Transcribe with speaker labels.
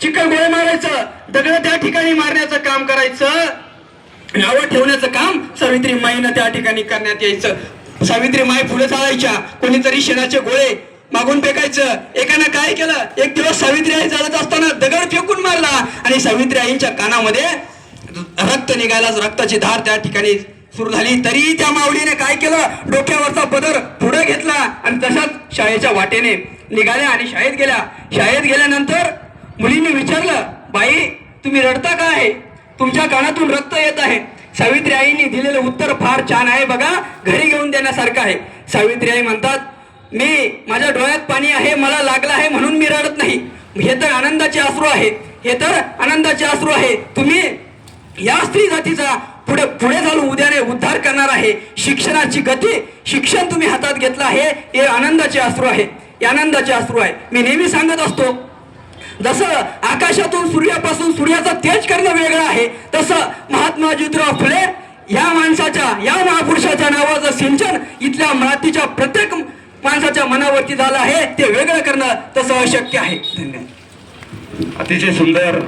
Speaker 1: चिखल गोळे मारायचं, दगड त्या ठिकाणी मारण्याचं काम करायचं, नावं ठेवण्याचं काम सावित्रीमाईनं त्या ठिकाणी करण्यात यायचं. सावित्रीमाई फुलं चालायच्या, कोणीतरी शेणाचे गोळे मागून फेकायचं. एकानं काय केलं, एक दिवस सावित्री आई चालत असताना दगड फेकून मारला आणि सावित्री आईच्या कानामध्ये रक्त निघायला, रक्ताची धार त्या ठिकाणी सुरू झाली. तरी त्या माऊलीने काय केलं, डोक्यावरचा पदर पुढे घेतला आणि तशाच शाळेच्या वाटेने निघाल्या आणि शाळेत गेल्या. शाळेत गेल्यानंतर मुलींनी विचारलं, बाई तुम्ही रडता का आहे, तुमच्या कानातून रक्त येत आहे. सावित्री आईंनी दिलेलं उत्तर फार छान आहे बघा, घरी घेऊन देण्यासारखं आहे. सावित्री आई म्हणतात, मी माझ्या डोळ्यात पाणी आहे, मला लागलं आहे म्हणून मी रडत नाही. हे तर आनंदाचे अश्रू आहे, हे तर आनंदाचे अश्रू आहे. तुम्ही या स्त्री जातीचा पुढे पुढे चालून उद्याने उद्धार करणार आहे. शिक्षणाची गती, शिक्षण तुम्ही हातात घेतलं आहे, हे आनंदाचे अश्रू आहे, हे आनंदाचे अश्रू आहे. मी नेहमी सांगत असतो, जसं आकाशातून सूर्यापासून सूर्याचा तेज करणं वेगळं आहे, तसं महात्मा ज्योतिराव फुले या माणसाच्या, या महापुरुषाच्या नावाचं सिंचन इथल्या मातीच्या प्रत्येक माणसाच्या मनावरती झालं आहे. ते वेगळं करणं तसं अशक्य आहे. धन्यवाद.
Speaker 2: अतिशय सुंदर